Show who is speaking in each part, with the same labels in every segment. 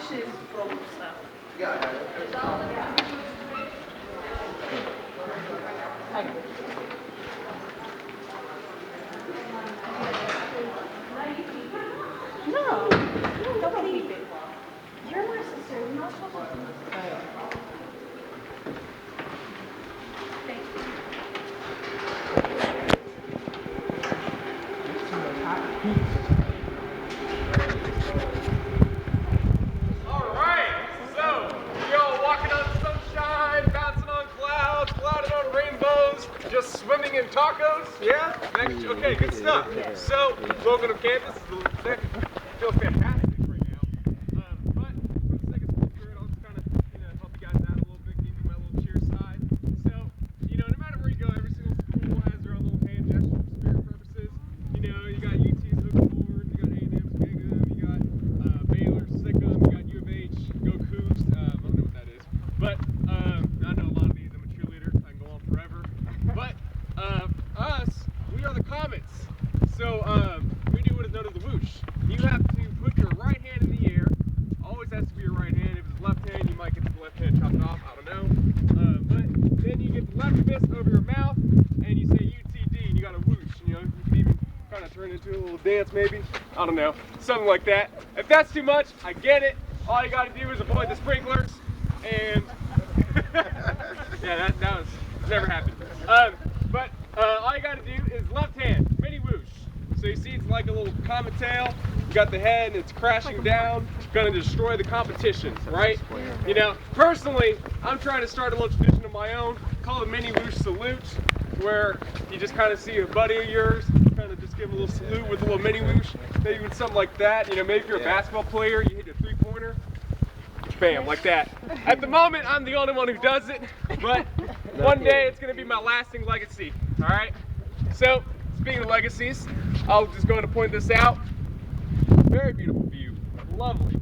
Speaker 1: Ще пробвам сега. No, don't believe it. You're my sister. You're not supposed to. Thank you.
Speaker 2: All right, so we all walking on sunshine, bouncing on clouds, gliding on rainbows, just swimming in tacos. Yeah? Okay, good stuff. So, welcome to campus. It feels fantastic right now. But for the sake of school spirit, I'll just kind of help you guys out a little bit, give you my little cheer side. So, no matter where you go, every single school has their own little hand gesture for spirit purposes. You got UT's Hook Forward, you got A&M's Gig'em, you got Baylor Sick'em, you got U of H, Go Cougs. I don't know what that is. But I know a lot of these. I'm a cheerleader. I can go on forever. But us, we are the Comets. So we do what is known as the whoosh. You have to put your right hand in the air. Always has to be your right hand. If it's left hand, you might get the left hand chopped off. I don't know. But then you get the left fist over your mouth, and you say UTD, and you got a whoosh. You can even kind of turn into a little dance, maybe. I don't know, something like that. If that's too much, I get it. All you got to do is avoid the sprinklers, and yeah, that was never happened. But all you got to do is left hand, mini whoosh. So you see, it's like a little comet tail. You got the head, and it's crashing down. It's gonna destroy the competition, right? Personally, I'm trying to start a little tradition of my own called a mini whoosh salute, where you just kind of see a buddy of yours, kind of just give him a little salute with a little mini whoosh, maybe with something like that. Maybe if you're a basketball player, you hit your three-pointer, bam, like that. At the moment, I'm the only one who does it, but one day it's gonna be my lasting legacy, all right? So, speaking of legacies, I'll just go ahead and point this out. Very beautiful view, lovely.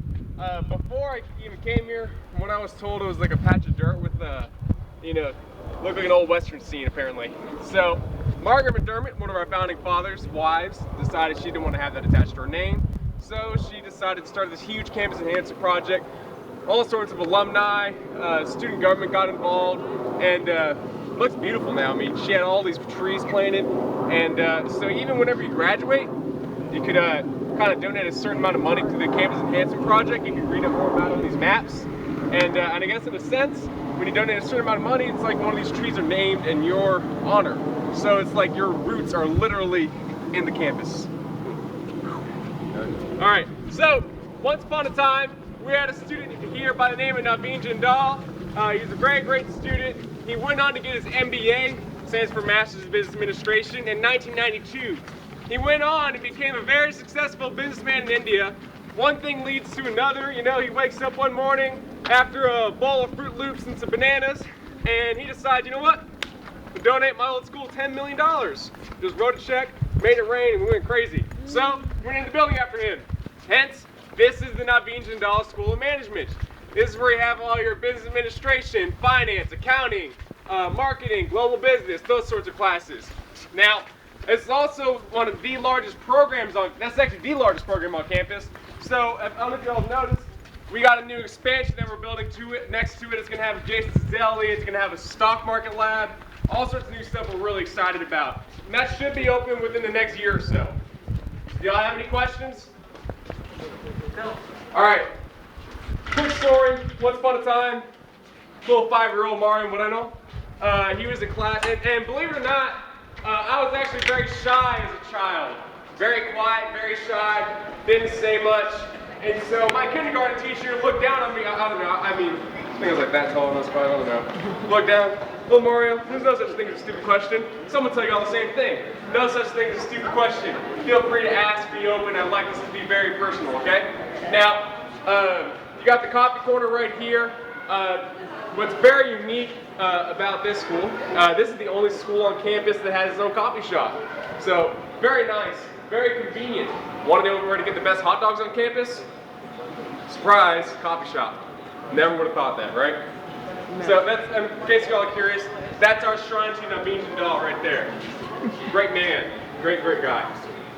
Speaker 2: Before I even came here, from what I was told, it was like a patch of dirt with, looked like an old Western scene apparently. So, Margaret McDermott, one of our founding fathers' wives, decided she didn't want to have that attached to her name. So she decided to start this huge campus enhancement project. All sorts of alumni, student government got involved, and looks beautiful now. I mean, she had all these trees planted, and so even whenever you graduate, you could kind of donate a certain amount of money to the campus enhancement project. You can read up more about it on these maps, and I guess in a sense, when you donate a certain amount of money, it's like one of these trees are named in your honor. So it's like your roots are literally in the campus. All right, so once upon a time, we had a student here by the name of Naveen Jindal. He's a great, great student. He went on to get his MBA, stands for Master's of Business Administration, in 1992. He went on and became a very successful businessman in India. One thing leads to another. He wakes up one morning after a bowl of Fruit Loops and some bananas, and he decides, you know what? To donate my old school $10 million. Just wrote a check, made it rain, and we went crazy. So we went in the building after him. Hence, this is the Naveen Jindal School of Management. This is where you have all your business administration, finance, accounting, marketing, global business, those sorts of classes. Now, it's also one of the largest programs that's actually the largest program on campus. So, I don't know if you all noticed, we got a new expansion that we're building to it. Next to it, it's gonna have adjacent to deli, it's gonna have a stock market lab, all sorts of new stuff we're really excited about. And that should be open within the next year or so. Do y'all have any questions? No. All right. Quick story. Once upon a time, little 5-year-old Moreno. He was in class, and believe it or not, I was actually very shy as a child. Very quiet, very shy, didn't say much. And so my kindergarten teacher looked down on me. I don't know. I think I was like that tall in those 5. I don't know. Looked down. Little Mario, there's no such thing as a stupid question. Someone tell you all the same thing. No such thing as a stupid question. Feel free to ask, be open. I'd like this to be very personal, okay? Now, you got the coffee corner right here. What's very unique about this school, this is the only school on campus that has its own coffee shop. So, very nice, very convenient. Want to know where to get the best hot dogs on campus? Surprise, coffee shop. Never would have thought that, right? No. So that's, in case y'all are curious, that's our shrine to Naveen Jindal right there. Great man, great, great guy.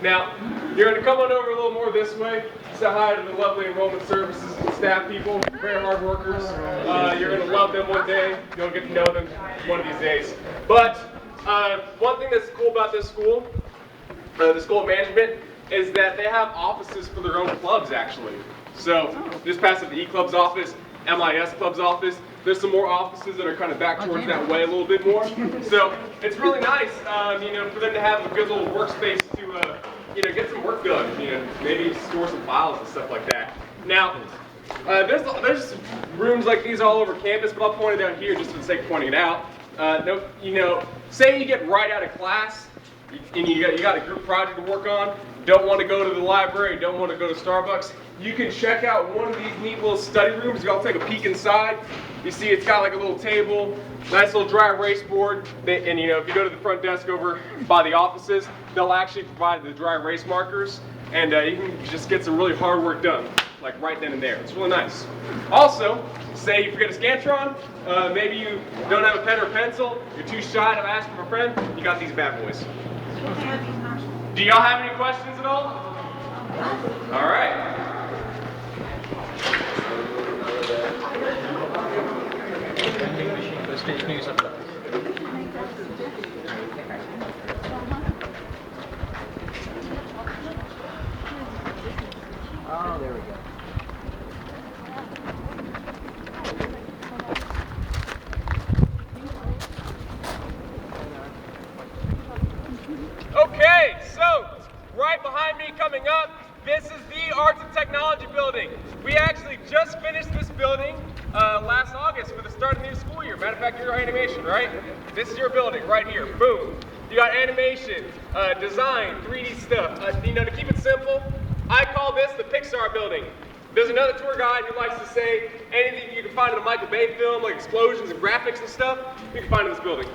Speaker 2: Now, you're going to come on over a little more this way. Say hi to the lovely enrollment services and staff people, very hard workers. You're going to love them one day. You'll get to know them one of these days. But one thing that's cool about this school, the school of management, is that they have offices for their own clubs, actually. So just past the E-Club's office, MIS Club's office, there's some more offices that are kind of back towards that way a little bit more. So it's really nice, you know, for them to have a good little workspace to, you know, get some work done. You know, maybe store some files and stuff like that. Now, there's rooms like these all over campus, but I'll point it out here just for the sake of pointing it out. No, you know, say you get right out of class and you got a group project to work on, don't want to go to the library, don't want to go to Starbucks, you can check out one of these neat little study rooms. You all take a peek inside. You see it's got like a little table, nice little dry erase board, and you know, if you go to the front desk over by the offices, they'll actually provide the dry erase markers, and you can just get some really hard work done, like right then and there. It's really nice. Also, say you forget a Scantron, maybe you don't have a pen or a pencil, you're too shy to ask for a friend, you got these bad boys. Do y'all have any questions at all? All right.
Speaker 3: Oh, there we go.
Speaker 2: Okay, so right behind me coming up, this is the Arts and Technology building. We actually just finished this building last August for the start of the new school year. Matter of fact, your animation, right? This is your building right here, boom. You got animation, design, 3D stuff. You know, to keep it simple, I call this the Pixar building. There's another tour guide who likes to say anything you can find in a Michael Bay film, like explosions and graphics and stuff, you can find in this building.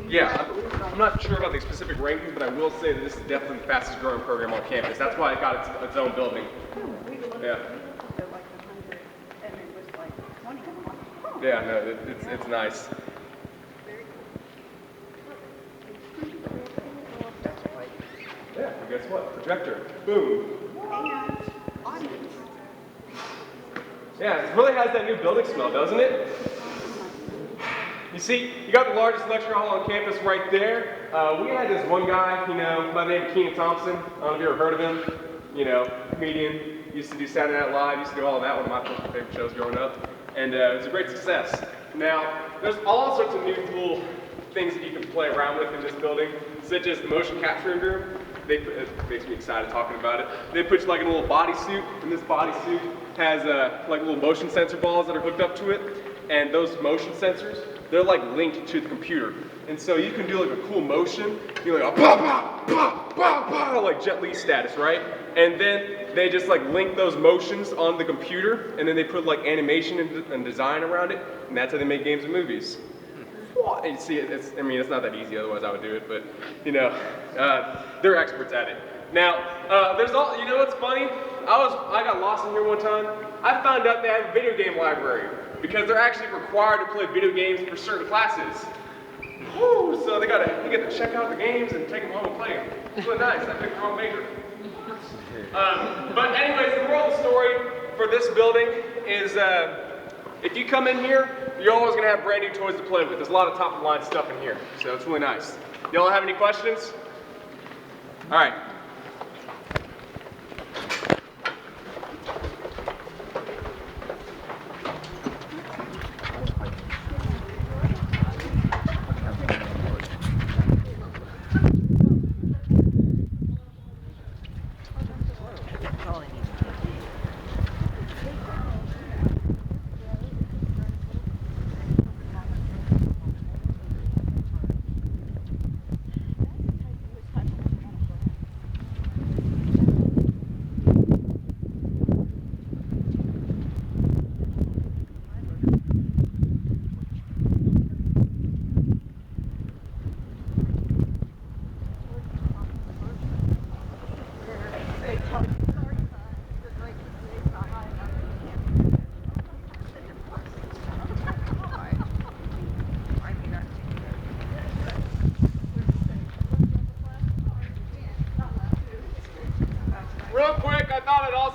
Speaker 2: Yeah, I'm not sure about the specific rankings, but I will say that this is definitely the fastest growing program on campus. That's why it got its own building. Yeah. Yeah, no, it's nice. Yeah, and guess what? Projector. Boom. Yeah, it really has that new building smell, doesn't it? You see, you got the largest lecture hall on campus right there. We had this one guy, you know, by the name of Keenan Thompson. I don't know if you ever heard of him. You know, comedian, used to do Saturday Night Live, used to do all of that, one of my favorite shows growing up. And it was a great success. Now, there's all sorts of new cool things that you can play around with in this building, such as the motion capturing room. It makes me excited talking about it. They put you like in a little bodysuit, and this bodysuit has like little motion sensor balls that are hooked up to it. And those motion sensors, they're like linked to the computer. And so you can do like a cool motion, you're like a pow, pow, pow, pow, pow, like Jet Li status, right? And then they just like link those motions on the computer, and then they put like animation and design around it, and that's how they make games and movies. And see, I mean, it's not that easy, otherwise I would do it, but you know, they're experts at it. Now, you know what's funny? I got lost in here one time. I found out they have a video game library because they're actually required to play video games for certain classes. Woo, so they get to check out the games and take them home and play them. It's really nice. I picked the wrong major. But anyways, the moral of the story for this building is if you come in here, you're always going to have brand new toys to play with. There's a lot of top-of-the-line stuff in here, so it's really nice. Y'all have any questions? All right.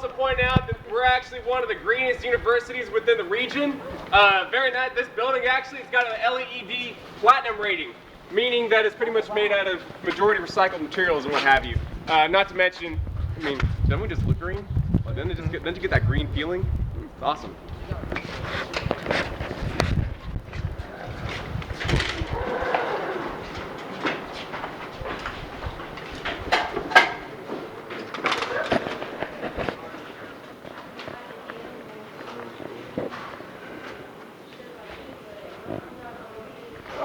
Speaker 2: also point out that we're actually one of the greenest universities within the region. Very nice. This building actually has got an LEED platinum rating, meaning that it's pretty much made out of majority recycled materials and what have you. Not to mention, I mean, doesn't we just look green? Like, don't you get that green feeling? It's awesome.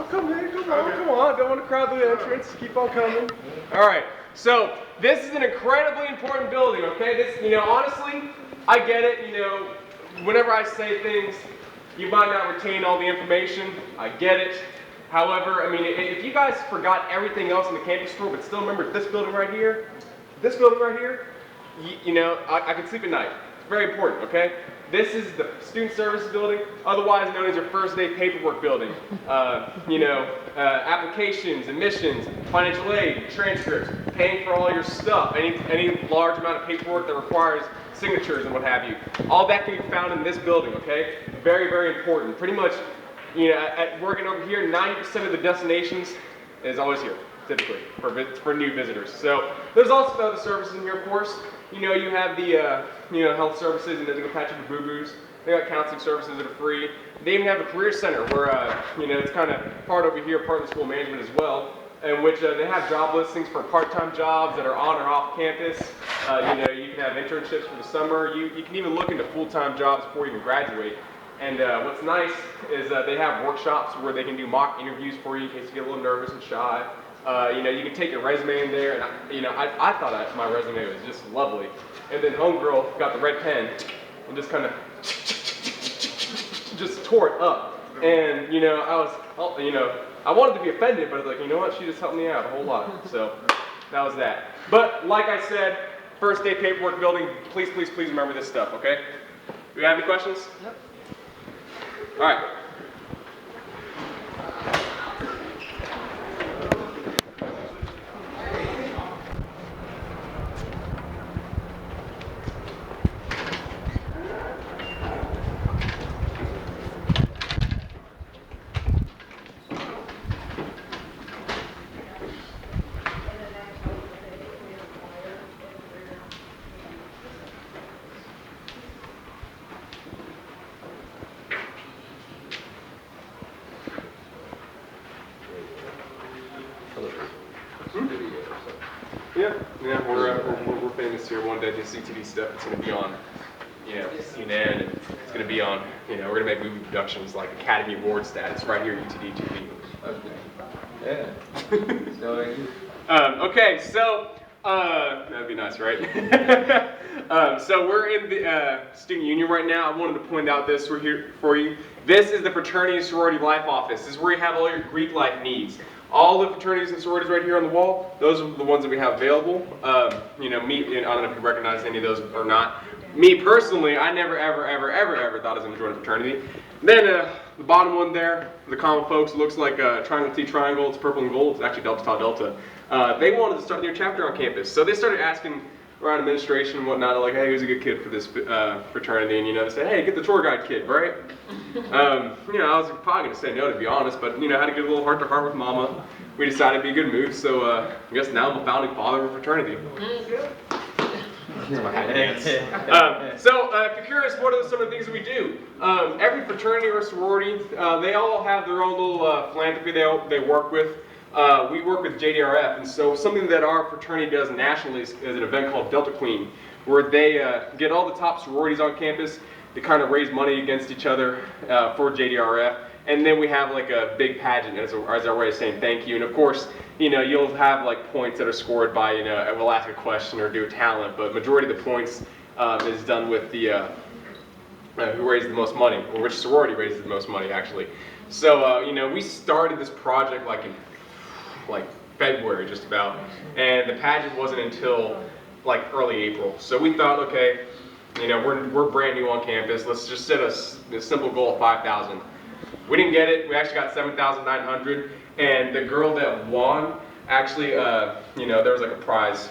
Speaker 2: Come on, don't want to crowd the entrance, keep on coming. All right, so this is an incredibly important building, okay? This, honestly, I get it, whenever I say things, you might not retain all the information, I get it. However, I mean, if you guys forgot everything else in the campus tour, but still remember this building right here, I can sleep at night. It's very important, okay? This is the student services building, otherwise known as your first day paperwork building. Applications, admissions, financial aid, transcripts, paying for all your stuff, any large amount of paperwork that requires signatures and what have you. All that can be found in this building, okay? Very, very important. Pretty much, at working over here, 90% of the destinations is always here, typically, for new visitors. So there's also other services in here, of course. You have the health services, and they can patch up your boo-boos. They got counseling services that are free. They even have a career center where it's kind of part over here, part of the school management as well, in which they have job listings for part-time jobs that are on or off campus. You can have internships for the summer. You can even look into full-time jobs before you even graduate. And what's nice is they have workshops where they can do mock interviews for you in case you get a little nervous and shy. You can take your resume in there, and I thought my resume was just lovely. And then homegirl got the red pen and just kind of just tore it up. And I wanted to be offended, but I was like, you know what? She just helped me out a whole lot. So that was that. But like I said, first day paperwork building. Please, please, please remember this stuff. Okay? Do you have any questions? Yep. All right. Yeah, we're famous here. One day the CTV stuff, it's going to be on, CNN, and it's going to be on, we're going to make movie productions like Academy Award status right here at UTD TV.
Speaker 3: Yeah.
Speaker 2: Okay, so that'd be nice, right? So we're in the student union right now. I wanted to point out this. We're here for you. This is the fraternity and sorority life office. This is where you have all your Greek life needs. All the fraternities and sororities right here on the wall, those are the ones that we have available. I don't know if you recognize any of those or not. Me personally, I never, ever thought I was going to join a fraternity. Then the bottom one there, the common folks, looks like a triangle T triangle. It's purple and gold. It's actually Delta Tau Delta. They wanted to start a new chapter on campus, so they started asking around administration and whatnot, like, hey, who's a good kid for this fraternity? And they said, hey, get the tour guide kid, right? I was probably going to say no, to be honest, but I had to get a little heart-to-heart with Mama. We decided it'd be a good move, so I guess now I'm a founding father of a fraternity. That's my hat dance. So if you're curious, what are some of the things that we do? Every fraternity or sorority, they all have their own little philanthropy they work with. We work with JDRF, and so something that our fraternity does nationally is an event called Delta Queen, where they get all the top sororities on campus to kind of raise money against each other for JDRF. And then we have like a big pageant as our way of saying thank you. And of course, you'll have like points that are scored by, we'll ask a question or do a talent, but majority of the points is done with the who raised the most money, or which sorority raises the most money actually. So we started this project like in February just about, and the pageant wasn't until like early April. So we thought, okay, we're brand new on campus. Let's just set a simple goal of 5,000. We didn't get it. We actually got 7,900, and the girl that won actually, there was like a prize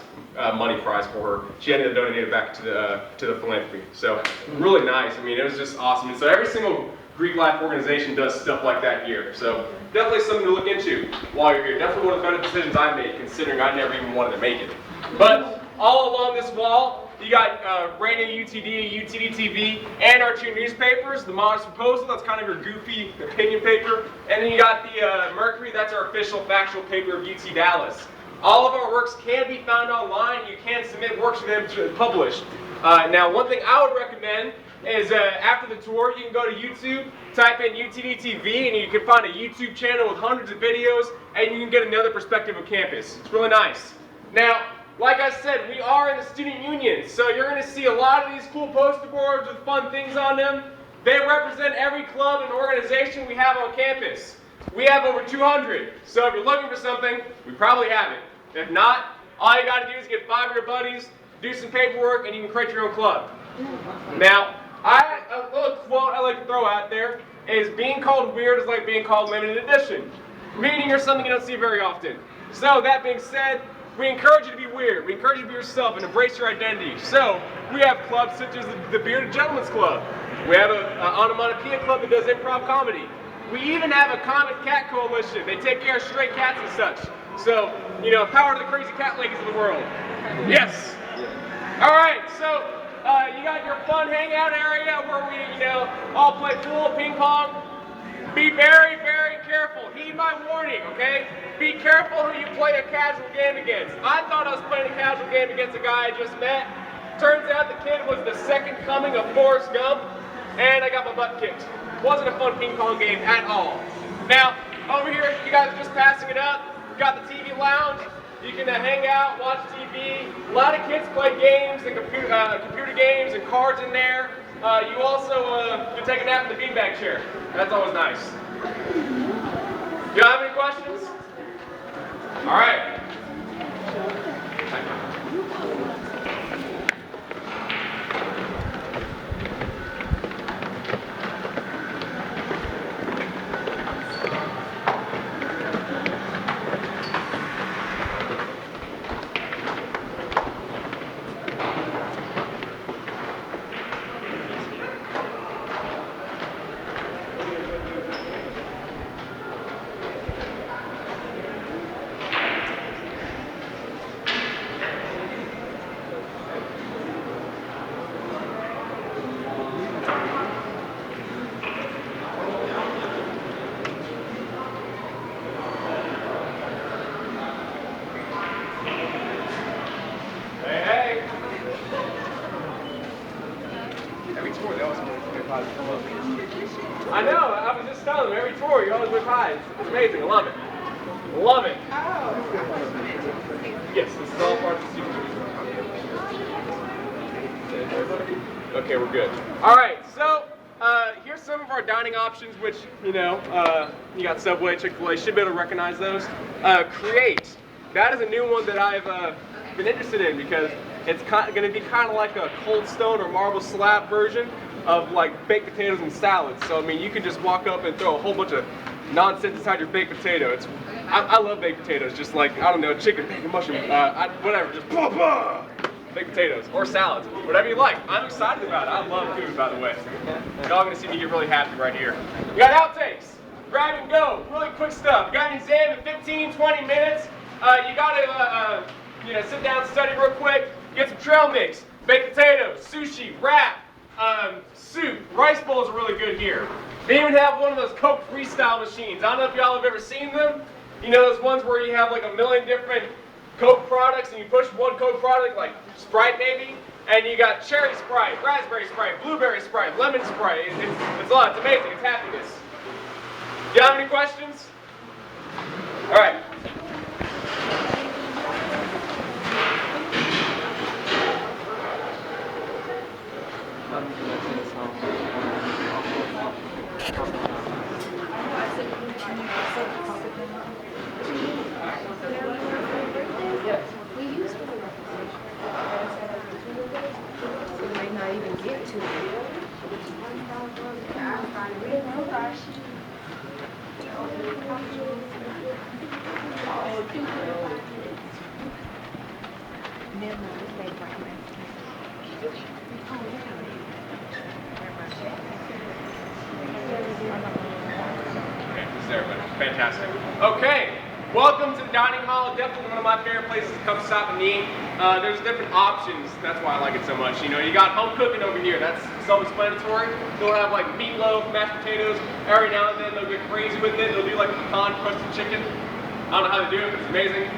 Speaker 2: money prize for her. She ended up donating it back to the philanthropy. So really nice. I mean, it was just awesome. And so every single Greek life organization does stuff like that here. So definitely something to look into while you're here. Definitely one of the better decisions I made, considering I never even wanted to make it. But all along this wall, you got Radio UTD, UTD TV, and our two newspapers. The Modest Proposal, that's kind of your goofy opinion paper. And then you got the Mercury, that's our official factual paper of UT Dallas. All of our works can be found online. You can submit works for them to be published. Now, one thing I would recommend is after the tour, you can go to YouTube, type in UTD TV, and you can find a YouTube channel with hundreds of videos, and you can get another perspective of campus. It's really nice. Now, like I said, we are in the student union, so you're going to see a lot of these cool poster boards with fun things on them. They represent every club and organization we have on campus. We have over 200, so if you're looking for something, we probably have it. If not, all you got to do is get 5 of your buddies, do some paperwork, and you can create your own club. Now, a little quote I like to throw out there is being called weird is like being called limited edition, meaning you're something you don't see very often. So that being said, we encourage you to be weird. We encourage you to be yourself and embrace your identity. So we have clubs such as the Bearded Gentlemen's Club. We have an onomatopoeia club that does improv comedy. We even have a common cat coalition. They take care of stray cats and such. So, you know, power to the crazy cat ladies of the world. Yes. All right. So you got your fun hangout area where we, you know, all play pool, ping pong. Be very, very careful. Heed my warning, okay? Be careful who you play a casual game against. I thought I was playing a casual game against a guy I just met. Turns out the kid was the second coming of Forrest Gump, and I got my butt kicked. Wasn't a fun ping pong game at all. Now, over here, you guys are just passing it up. Got the TV lounge. You can hang out, watch TV. A lot of kids play games, and computer games and cards in there. You also can take a nap in the beanbag chair. That's always nice. You have any questions? All right. I know, I was just telling them, every tour you always whip high. It's amazing, I love it. Love it. Yes, this is all part of the student. Okay, we're good. All right, so here's some of our dining options, which, you know, you got Subway, Chick-fil-A, should be able to recognize those. Create. That is a new one that I've been interested in because it's going to be kind of like a Cold Stone or marble slab version of like baked potatoes and salads. So I mean, you can just walk up and throw a whole bunch of nonsense inside your baked potato. I love baked potatoes, just like, I don't know, chicken, bacon, mushroom, whatever, just blah, blah. Baked potatoes or salads, whatever you like. I'm excited about it. I love food, by the way. Y'all gonna see me get really happy right here. We got outtakes, grab and go, really quick stuff. You got an exam in 15, 20 minutes. You gotta, you know, sit down and study real quick. Get some trail mix, baked potatoes, sushi, wrap. Soup, rice bowls are really good here. They even have one of those Coke Freestyle machines. I don't know if y'all have ever seen them. You know those ones where you have like a million different Coke products and you push one Coke product, like Sprite maybe, and you got cherry Sprite, raspberry Sprite, blueberry Sprite, lemon Sprite. It's a lot. It's amazing. It's happiness. Do you have any questions? All right. Okay, this is everybody. Fantastic. Okay, welcome to the dining hall. Definitely one of my favorite places to come stop and eat. There's different options. That's why I like it so much. You know, you got home cooking over here. That's self-explanatory. They'll have like meatloaf, mashed potatoes. Every now and then they'll get crazy with it. They'll do like a pecan crusted chicken. I don't know how they do it, but it's amazing.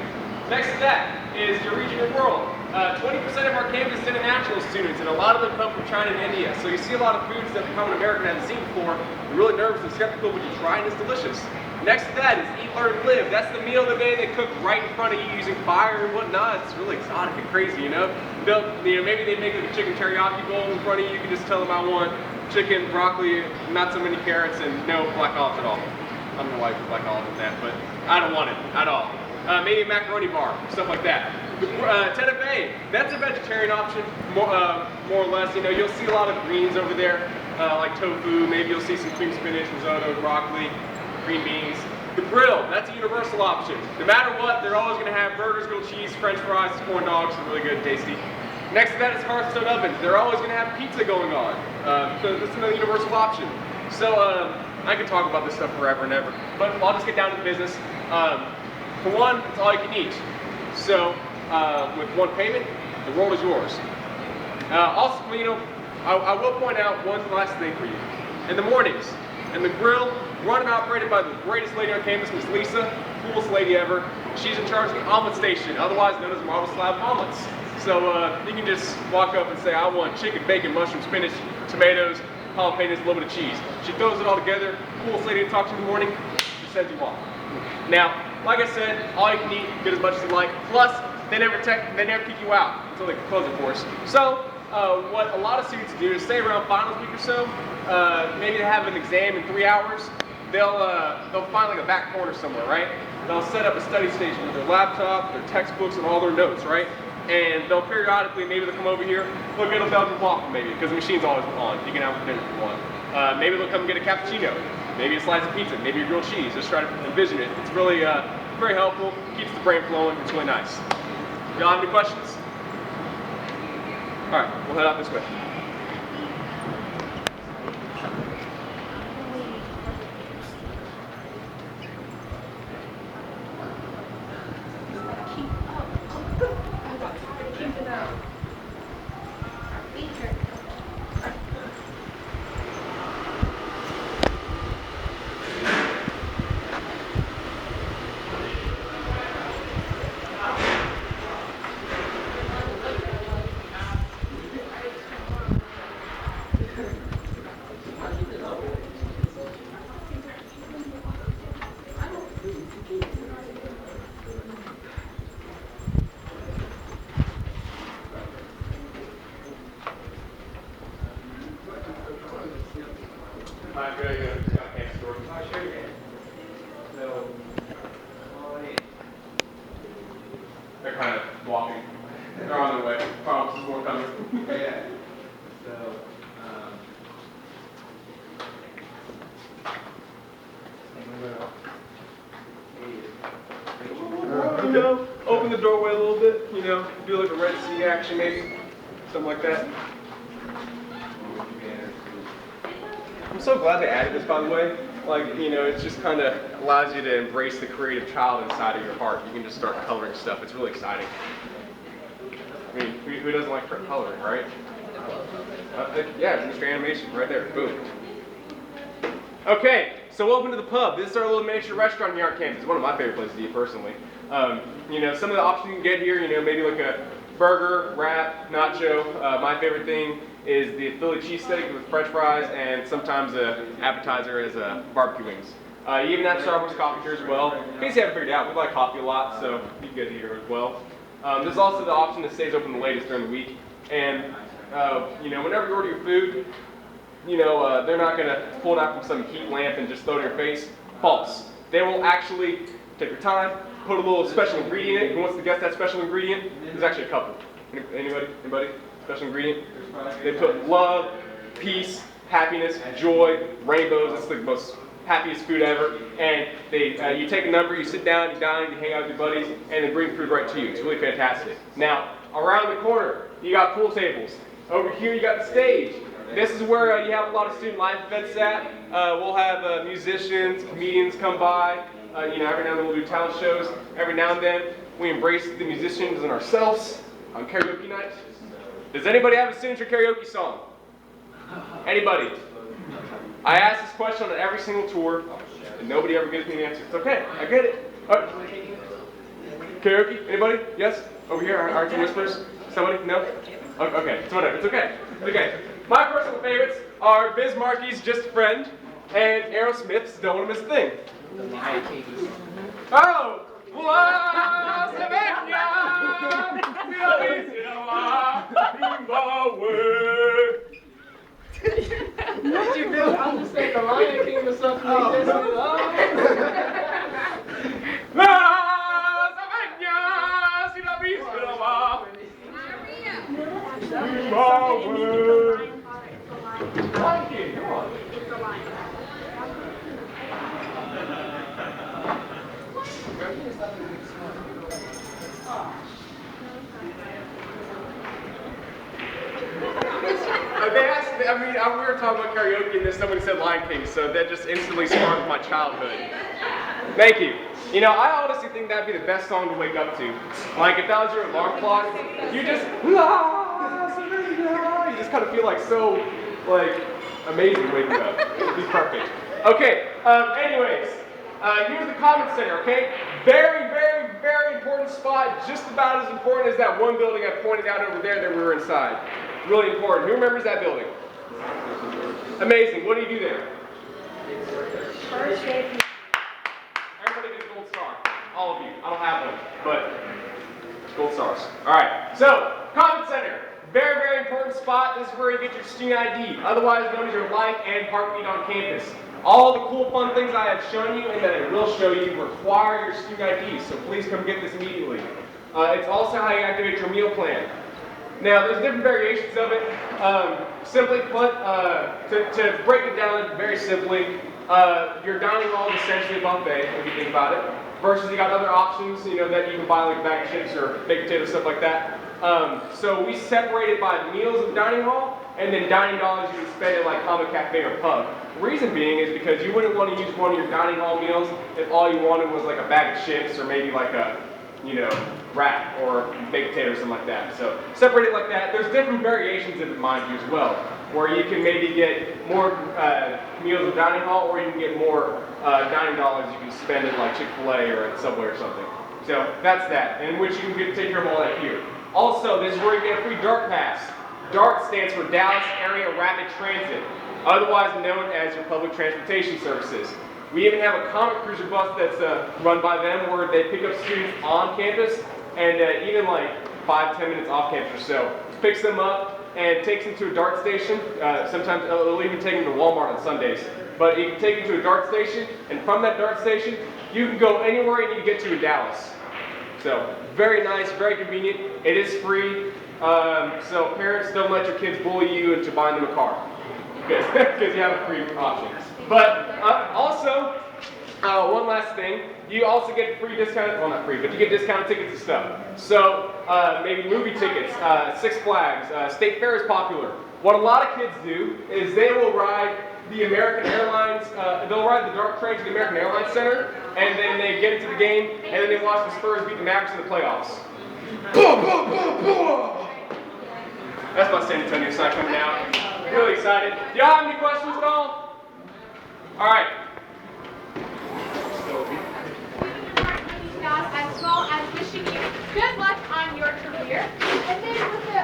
Speaker 2: Next to that is your region and world. 20% of our campus is international students, and a lot of them come from China and India. So you see a lot of foods that the common American hasn't seen before. You're really nervous and skeptical when you try, and it's delicious. Next to that is Eat, Learn, Live. That's the meal of the day they cook right in front of you using fire and whatnot. It's really exotic and crazy, you know? Maybe they make like a chicken teriyaki bowl in front of you. You can just tell them I want chicken, broccoli, not so many carrots, and no black olives at all. I don't know why I put black olives in that, but I don't want it at all. Maybe a macaroni bar, stuff like that. TNFA, that's a vegetarian option, more or less. You know, you'll see a lot of greens over there, like tofu. Maybe you'll see some cream spinach, risotto, broccoli, green beans. The grill, that's a universal option. No matter what, they're always going to have burgers, grilled cheese, French fries, corn dogs. They're really good and tasty. Next to that is Hearthstone ovens. They're always going to have pizza going on. So this is another universal option. So I could talk about this stuff forever and ever, but I'll just get down to the business. For one, it's all you can eat. So with one payment, the world is yours. Also, you know, I will point out one last thing for you. In the mornings, and the grill, run and operated by the greatest lady on campus, Miss Lisa, coolest lady ever. She's in charge of the omelet station, otherwise known as Marble Slab Omelets. So you can just walk up and say, I want chicken, bacon, mushroom, spinach, tomatoes, jalapenos, a little bit of cheese. She throws it all together, coolest lady to talk to in the morning, she sends you off. Now, like I said, all you can eat, get as much as you like. Plus, they never kick you out until they close it for us. So, what a lot of students do is stay around finals week or so. Maybe they have an exam in 3 hours. They'll find like a back corner somewhere, right? They'll set up a study station with their laptop, their textbooks, and all their notes, right? And they'll periodically, maybe they'll come over here, they'll get a Belgian waffle maybe, because the machine's always on. You can have it for dinner if you want. Maybe they'll come and get a cappuccino. Maybe a slice of pizza, maybe a grilled cheese. Just try to envision it. It's really very helpful, keeps the brain flowing, it's really nice. Y'all have any questions? All right, we'll head out this way. They're kind of walking. They're on their way. Promise there's more coming.
Speaker 3: Yeah. So,
Speaker 2: you know, open the doorway a little bit, you know, do like a Red Sea action maybe, something like that. I'm so glad they added this, by the way. Like, you know, it just kind of allows you to embrace the creative child inside of your heart. You can just start coloring stuff. It's really exciting. I mean, who doesn't like coloring, right? Yeah, it's industry animation right there. Boom. Okay, so welcome to the pub. This is our little miniature restaurant here on campus. It's one of my favorite places to eat personally. You know, some of the options you can get here, you know, maybe like a burger, wrap, nacho. My favorite thing is the Philly cheesesteak with French fries, and sometimes an appetizer is barbecue wings. You even have Starbucks coffee here as well. In case you haven't figured it out, we like coffee a lot, so you can get it here as well. There's also the option that stays open the latest during the week. And, you know, whenever you order your food, you know, they're not going to pull it out from some heat lamp and just throw it in your face. False. They will actually take their time, put a little special ingredient in it. Who wants to guess that special ingredient? There's actually a couple. Anybody? Anybody? Special ingredient? They put love, peace, happiness, joy, rainbows. It's the most happiest food ever. And you take a number, you sit down, you dine, you hang out with your buddies, and they bring food right to you. It's really fantastic. Now, Around the corner, you got pool tables. Over here, you got the stage. This is where you have a lot of student life events at. We'll have musicians, comedians come by. Every now and then we'll do talent shows. Every now and then we embrace the musicians and ourselves on karaoke night. Does anybody have a signature karaoke song? Anybody? I ask this question on every single tour, and nobody ever gives me an answer. It's okay, I get it. Karaoke? Anybody? Yes? Over here, aren't you whispers? Somebody? No? Okay, it's whatever. It's okay. It's okay. My personal favorites are Biz Markie's Just a Friend and Aerosmith's Don't Wanna Miss a Thing. Oh! La Savagna!
Speaker 4: What you do? I'm just saying the Lion King or something like this.
Speaker 2: We were talking about karaoke and then somebody said Lion King, so that just instantly sparked my childhood. Thank you. I honestly think that'd be the best song to wake up to. Like, if that was your alarm clock, you just kind of feel like so, amazing waking up. It'd be perfect. Okay, anyways, here's the Common Center, okay? Very, very, very important spot, just about as important as that one building I pointed out over there that we were inside. Really important. Who remembers that building? Amazing. What do you do there?
Speaker 1: First day.
Speaker 2: Everybody gets a gold star. All of you. I don't have one, but gold stars. All right. So, Common Center. Very, very important spot. This is where you get your student ID, otherwise known as your life and heartbeat on campus. All the cool, fun things I have shown you and that I will show you require your student ID, so please come get this immediately. It's also how you activate your meal plan. Now, there's different variations of it. Simply put, to break it down very simply, your dining hall is essentially a buffet, if you think about it, versus you got other options, that you can buy, like a bag of chips or baked potatoes, stuff like that. So we separate it by meals of dining hall, and then dining dollars you can spend at like Common Cafe or Pub. Reason being is because you wouldn't want to use one of your dining hall meals if all you wanted was like a bag of chips or maybe like a, wrap or baked potato or something like that. So separate it like that. There's different variations of it, mind you, as well, where you can maybe get more meals of dining hall, or you can get more dining dollars you can spend at like Chick-fil-A or at Subway or something. So that's that, in which you can take care of all that here. Also, this is where you get a free DART pass. DART stands for Dallas Area Rapid Transit, otherwise known as your public transportation services. We even have a Comet Cruiser bus that's run by them, where they pick up students on campus and even like 5-10 minutes off campus or so. Picks them up and takes them to a DART station. Sometimes it'll even take them to Walmart on Sundays. But you can take them to a DART station, and from that DART station, you can go anywhere you need to get to in Dallas. So very nice, very convenient. It is free, so parents, don't let your kids bully you into buying them a car, because you have a free option. But also, one last thing, you also get free discounted, well not free, but you get discounted tickets and stuff. So maybe movie tickets, Six Flags, State Fair is popular. What a lot of kids do is they will ride the American Airlines, they'll ride the DART train to the American Airlines Center, and then they get into the game, and then they watch the Spurs beat the Mavericks in the playoffs. That's my San Antonio side coming out. Really excited. Do y'all have any questions at all? All right.
Speaker 5: As well as wishing you good luck on your career. And then with the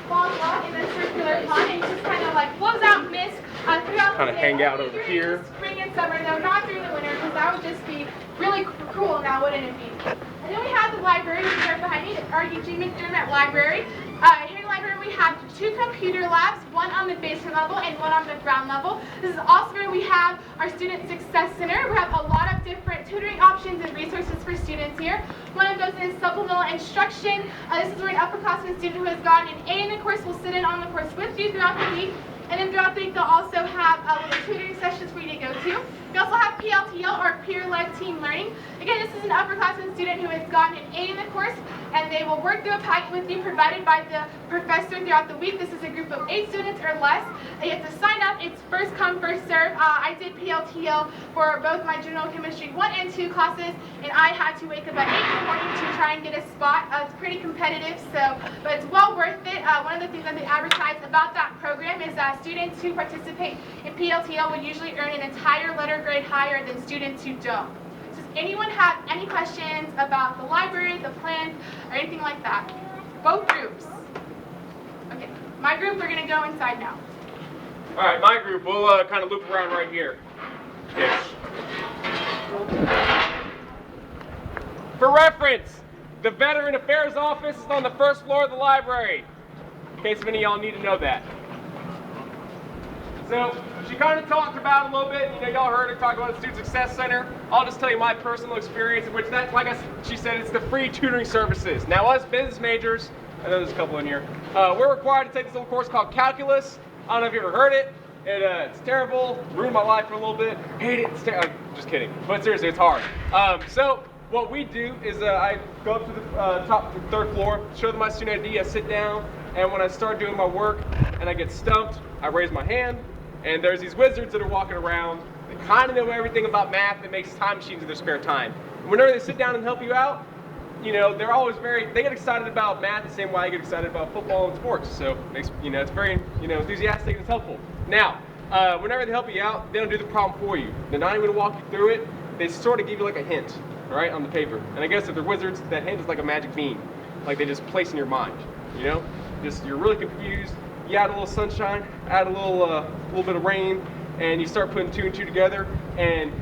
Speaker 5: long walk in the circular pond, and just kind of like close out mist throughout the day.
Speaker 2: Kind of hang out over here.
Speaker 5: Spring and summer, though, not through the winter, because that would just be really cruel now, wouldn't it be? And then we have the library right behind me, the R.E.G. McDermott Library. Here in the library we have 2 computer labs, one on the basement level and one on the ground level. This is also where we have our Student Success Center. We have a lot of different tutoring options and resources for students here. One of those is supplemental instruction. This is where an upperclassman student who has gotten an A in the course will sit in on the course with you throughout the week. And then throughout the week they'll also have little tutoring sessions for you to go to. We also have PLTL, or peer-led team learning. Again, this is an upperclassmen student who has gotten an A in the course, and they will work through a packet with you provided by the professor throughout the week. This is a group of 8 students or less. You have to sign up. It's first come, first serve. I did PLTL for both my general chemistry 1 and 2 classes, and I had to wake up at 8 in the morning to try and get a spot. It's pretty competitive, but it's well worth it. One of the things that they advertise about that program is that students who participate in PLTL will usually earn an entire letter grade higher than students who don't. Does anyone have any questions about the library, the plan, or anything like that? Both groups. Okay, my group, we're going to go inside now.
Speaker 2: All right, my group, we'll kind of loop around right here. Ish. For reference, the Veteran Affairs Office is on the first floor of the library, in case any of y'all need to know that. So, she kind of talked about it a little bit. You know, y'all heard her talk about the Student Success Center. I'll just tell you my personal experience, in which that, like she said, it's the free tutoring services. Now, us business majors, I know there's a couple in here, we're required to take this little course called Calculus. I don't know if you ever heard it. It's terrible. Ruined my life for a little bit. Hate it. Just kidding. But seriously, it's hard. So what we do is I go up to the top to the 3rd floor, show them my student ID, I sit down, and when I start doing my work and I get stumped, I raise my hand, and there's these wizards that are walking around. They kind of know everything about math that makes time machines in their spare time. And whenever they sit down and help you out, you know, they're always they get excited about math the same way I get excited about football and sports. So, you know, it's very, enthusiastic and it's helpful. Now, whenever they help you out, they don't do the problem for you. They're not even going to walk you through it. They sort of give you like a hint, right, on the paper. And I guess if they're wizards, that hint is like a magic bean. Like they just place in your mind, you know? Just, you're really confused. You add a little sunshine, add a little bit of rain, and you start putting 2 and 2 together, and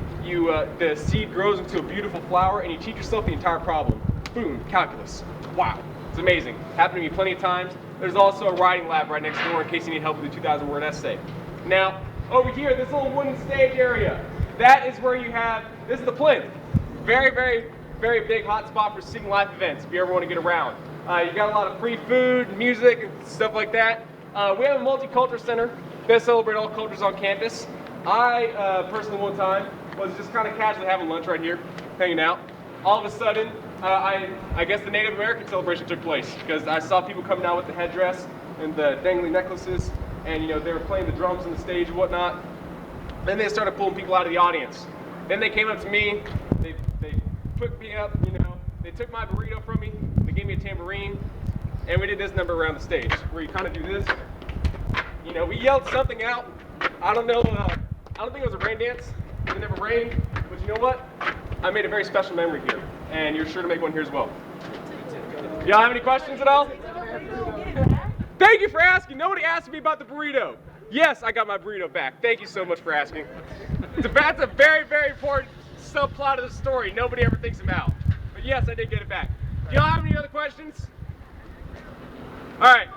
Speaker 2: the seed grows into a beautiful flower, and you teach yourself the entire problem. Boom, calculus. Wow, it's amazing. Happened to me plenty of times. There's also a writing lab right next door in case you need help with a 2,000-word essay. Now, over here, this little wooden stage area, that is where you have, this is the plinth. Very, very, very big hot spot for student life events if you ever want to get around. You got a lot of free food, music, and stuff like that. We have a multicultural center that celebrates all cultures on campus. I, personally, one time, was just kind of casually having lunch right here, hanging out. All of a sudden, I guess the Native American celebration took place because I saw people coming out with the headdress and the dangly necklaces, and they were playing the drums on the stage and whatnot. Then they started pulling people out of the audience. Then they came up to me, they put me up, they took my burrito from me, they gave me a tambourine, and we did this number around the stage where you kind of do this. We yelled something out. I don't know, I don't think it was a rain dance. It never rained, but you know what? I made a very special memory here, and you're sure to make one here as well. Y'all have any questions at all? Thank you for asking. Nobody asked me about the burrito. Yes, I got my burrito back. Thank you so much for asking. That's a very, very important subplot of the story nobody ever thinks about. But yes, I did get it back. Do y'all have any other questions? All right.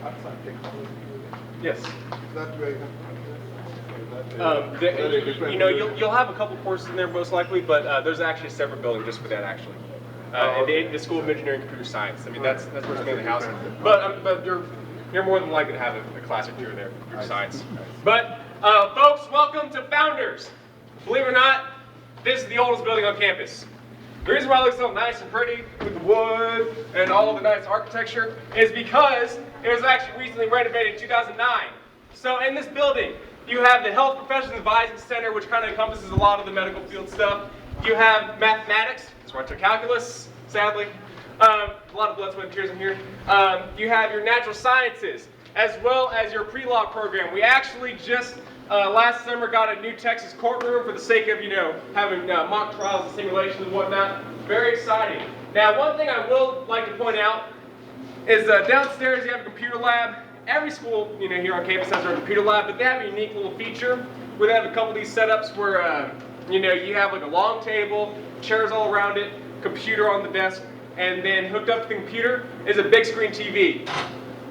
Speaker 3: Outside technology.
Speaker 2: Yes.
Speaker 3: Is that very
Speaker 2: You'll have a couple courses in there most likely, but there's actually a separate building just for that actually. The School of Engineering and Computer Science. I mean, that's where it's mainly housed. But you're more than likely to have a class or two in there, computer science. But folks, welcome to Founders. Believe it or not, this is the oldest building on campus. The reason why it looks so nice and pretty with the wood and all of the nice architecture is because it was actually recently renovated in 2009. So in this building, You have the Health Professions Advising Center, which kind of encompasses a lot of the medical field stuff. You have mathematics, that's where I took calculus, sadly. A lot of blood, sweat, and tears in here. You have your natural sciences, as well as your pre-law program. We actually just last summer got a new Texas courtroom for the sake of, having mock trials and simulations and whatnot. Very exciting. Now, one thing I will like to point out is downstairs you have a computer lab. Every school, here on campus has their own computer lab, but they have a unique little feature where they have a couple of these setups where, you have like a long table, chairs all around it, computer on the desk, and then hooked up to the computer is a big screen TV.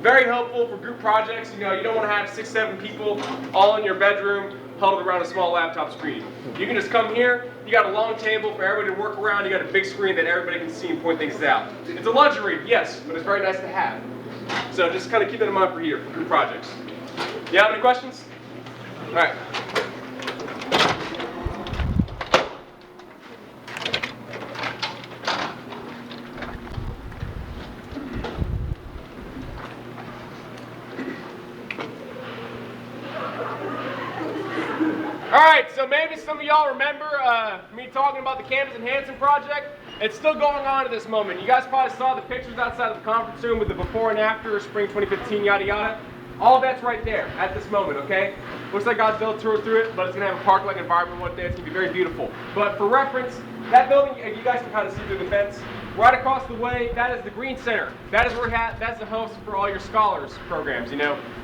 Speaker 2: Very helpful for group projects. You don't want to have 6, 7 people all in your bedroom huddled around a small laptop screen. You can just come here, you got a long table for everybody to work around, you got a big screen that everybody can see and point things out. It's a luxury, yes, but it's very nice to have. So just kind of keep that in mind for here, for group projects. You have any questions? All right. All right, so maybe some of y'all remember me talking about the Campus Enhancement Project. It's still going on at this moment. You guys probably saw the pictures outside of the conference room with the before and after, spring 2015, yada yada. All that's right there at this moment, okay? Looks like God's built tour through it, but it's gonna have a park-like environment one day. It's gonna be very beautiful. But for reference, that building, you guys can kind of see through the fence. Right across the way, that is the Green Center. That is where that's the host for all your scholars programs.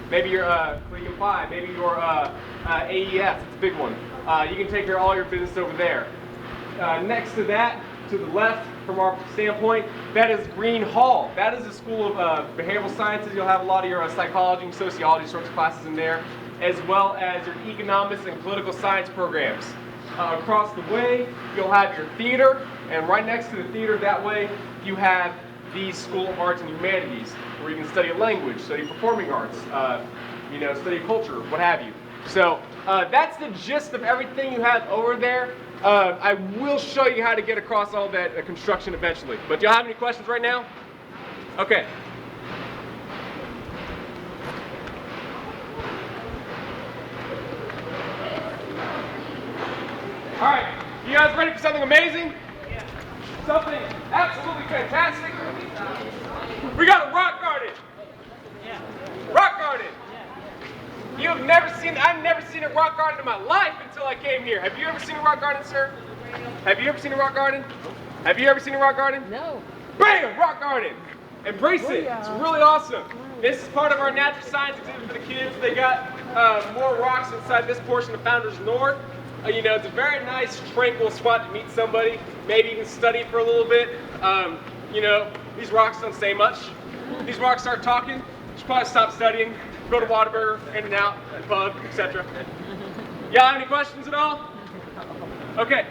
Speaker 2: Maybe your Collegium Phi, maybe your AES. It's a big one. You can take care of all your business over there. Next to that, to the left, from our standpoint, that is Green Hall. That is the School of Behavioral Sciences. You'll have a lot of your psychology and sociology sorts of classes in there, as well as your economics and political science programs. Across the way, you'll have your theater, and right next to the theater that way, you have the School of Arts and Humanities, where you can study language, study performing arts, study culture, what have you. So that's the gist of everything you have over there. I will show you how to get across all that construction eventually. But do y'all have any questions right now? Okay. All right, you guys ready for something amazing? Yeah. Something absolutely fantastic? We got a rock garden. Yeah. Rock garden. Yeah. I've never seen a rock garden in my life until I came here. Have you ever seen a rock garden, sir? Have you ever seen a rock garden? Have you ever seen a rock garden?
Speaker 4: No.
Speaker 2: Bam! Rock garden. Embrace it. It's really awesome. This is part of our natural science exhibit for the kids. They got more rocks inside this portion of Founders North. It's a very nice, tranquil spot to meet somebody, maybe even study for a little bit. These rocks don't say much. These rocks start talking, you should probably stop studying, go to Whataburger, In-N-Out, pub, etc. Y'all have any questions at all? Okay.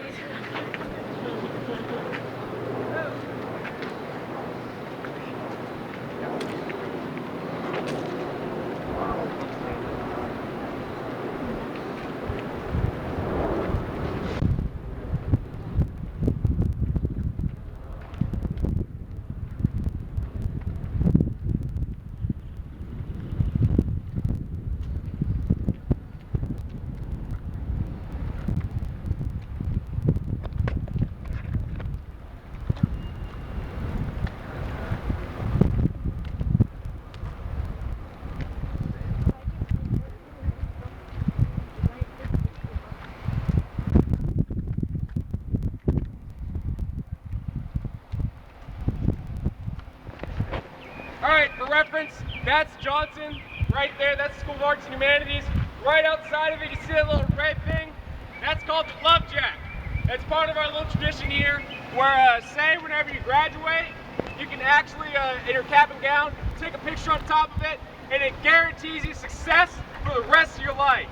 Speaker 2: Alright, for reference, that's Johnson right there. That's the School of Arts and Humanities. Right outside of it, you see that little red thing? That's called the Love Jack. It's part of our little tradition here where, say, whenever you graduate, you can actually, in your cap and gown, take a picture on top of it, and it guarantees you success for the rest of your life.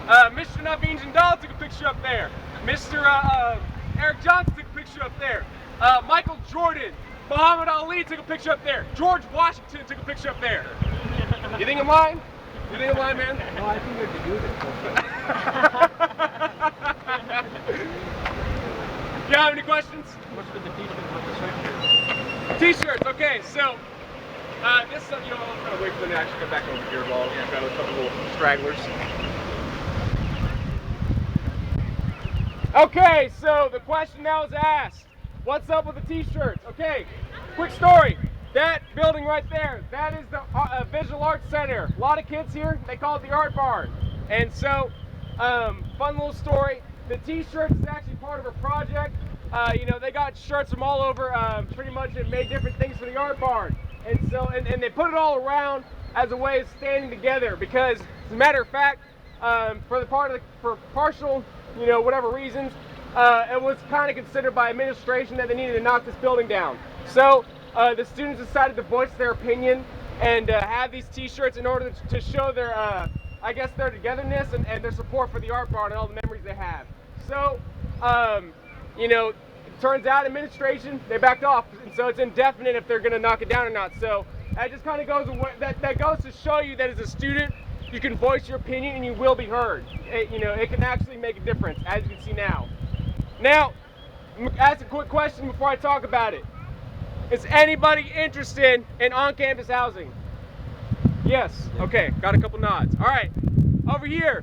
Speaker 2: Mr. Naveen Jindal took a picture up there. Mr. Eric Johnson took a picture up there. Michael Jordan, Muhammad Ali took a picture up there. George Washington took a picture up there. You think I'm lying? You think I'm lying, man?
Speaker 3: No, I think we do this.
Speaker 2: You have any questions?
Speaker 3: What's with the t-shirts? What's the sweatshirts?
Speaker 2: T-shirts, okay, so this, I'll kind of wait for them to actually get back over here while we've got a couple little stragglers. Okay, so the question that was asked, what's up with the t-shirts? Okay, quick story. That building right there, that is the Visual Arts Center. A lot of kids here, they call it the Art Barn. And so, fun little story. The t-shirts is actually part of a project. You know, they got shirts from all over, pretty much it made different things for the Art Barn. And so, and they put it all around as a way of standing together because, as a matter of fact, for partial, you know, whatever reasons, it was kind of considered by administration that they needed to knock this building down. So the students decided to voice their opinion and have these t-shirts in order to show their, I guess, their togetherness and their support for the Art Barn and all the memories they have. So, you know, it turns out administration, they backed off, and so it's indefinite if they're going to knock it down or not. So that just kind of goes away, that goes to show you that as a student, you can voice your opinion and you will be heard. You know, it can actually make a difference, as you can see now. Now, ask a quick question before I talk about it. Is anybody interested in on-campus housing? Yes. Okay, got a couple nods. All right, over here,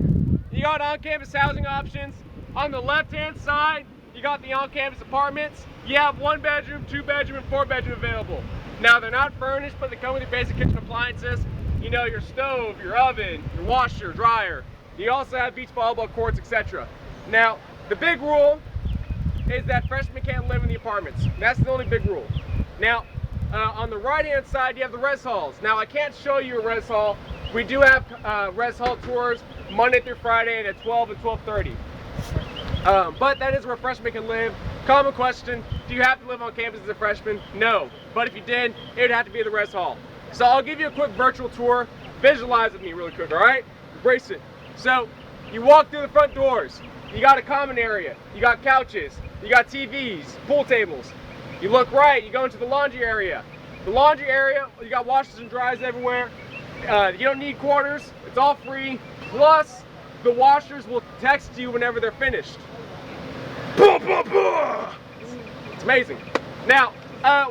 Speaker 2: you got on-campus housing options. On the left-hand side, you got the on-campus apartments. You have 1-bedroom, 2-bedroom, and 4-bedroom available. Now, they're not furnished, but they come with your basic kitchen appliances. You know, your stove, your oven, your washer, dryer. You also have beach volleyball courts, etc. Now, the big rule is that freshmen can't live in the apartments. That's the only big rule. Now, on the right-hand side, you have the res halls. Now, I can't show you a res hall. We do have res hall tours Monday through Friday at 12 and 12:30. But that is where freshmen can live. Common question, do you have to live on campus as a freshman? No. But if you did, it would have to be the res hall. So I'll give you a quick virtual tour. Visualize with me really quick, all right? Embrace it. So you walk through the front doors. You got a common area. You got couches. You got TVs, pool tables. You look right, you go into the laundry area. The laundry area, you got washers and dryers everywhere. You don't need quarters. It's all free. Plus, the washers will text you whenever they're finished. It's amazing. Now,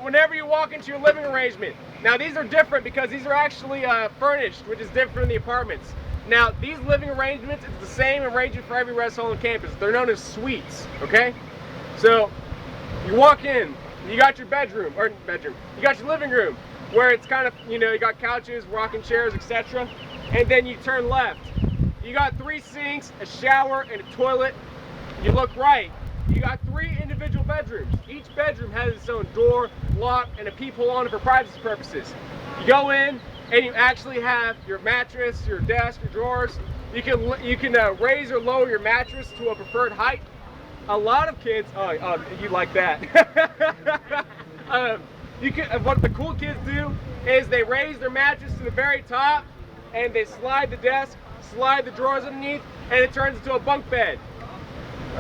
Speaker 2: whenever you walk into your living arrangement, now these are different because these are actually furnished, which is different from the apartments. Now, these living arrangements, it's the same arrangement for every res hall on campus. They're known as suites, okay? So, you walk in, you got your bedroom, you got your living room, where it's kind of, you know, you got couches, rocking chairs, etc. And then you turn left. You got 3 sinks, a shower, and a toilet. You look right. You got 3 individual bedrooms. Each bedroom has its own door, lock, and a peephole on it for privacy purposes. You go in, and you actually have your mattress, your desk, your drawers. You can raise or lower your mattress to a preferred height. A lot of kids, you like that. What the cool kids do is they raise their mattress to the very top, and they slide the desk, slide the drawers underneath, and it turns into a bunk bed.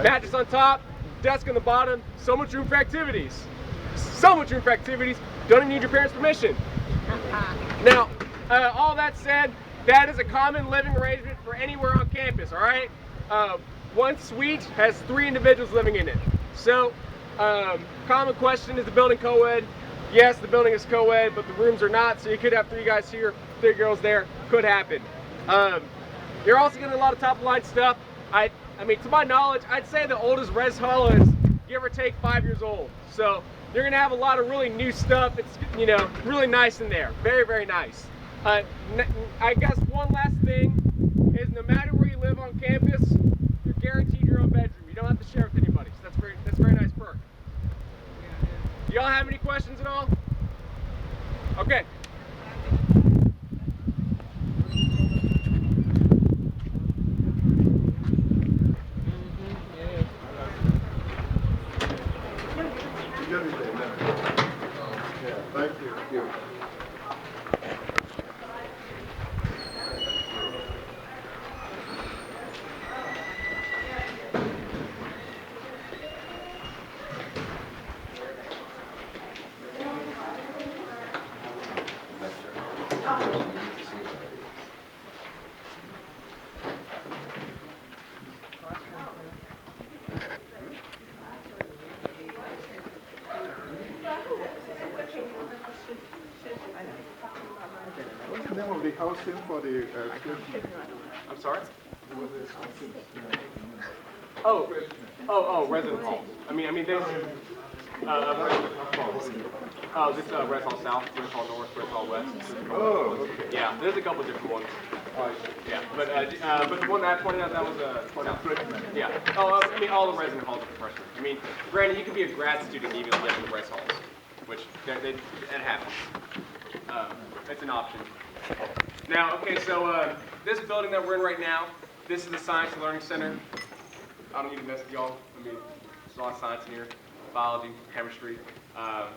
Speaker 2: Mattress on top, desk on the bottom, so much room for activities. So much room for activities, don't even need your parents' permission. Now, all that said, that is a common living arrangement for anywhere on campus, all right? One suite has 3 individuals living in it. So, common question, is the building co-ed? Yes, the building is co-ed, but the rooms are not, so you could have 3 guys here, 3 girls there, could happen. You're also getting a lot of top-of-line stuff. I mean, to my knowledge, I'd say the oldest res hall is give or take 5 years old. So you're gonna have a lot of really new stuff. It's, you know, really nice in there. Very, very nice. I guess one last thing is no matter where you live on campus, you're guaranteed your own bedroom. You don't have to share with anybody. So that's a very nice perk. Do y'all have any questions at all? Okay.
Speaker 6: Thank you. What's the name of the housing for the students?
Speaker 2: I'm sorry?
Speaker 6: What is housing?
Speaker 2: Oh, Resident Hall. I mean, there's Resident Hall. This Res Hall South, Res Hall North, Res Hall West.
Speaker 6: Oh, okay.
Speaker 2: Yeah, there's a couple different ones. Yeah, but the one that I pointed out, that was freshman. Yeah. All the resident halls are for freshmen. I mean, granted, you can be a grad student even live in the res halls, which it happens. It's an option. Now, okay, so this building that we're in right now, this is the Science and Learning Center. I don't need to mess with y'all. I mean, there's a lot of science in here, biology, chemistry.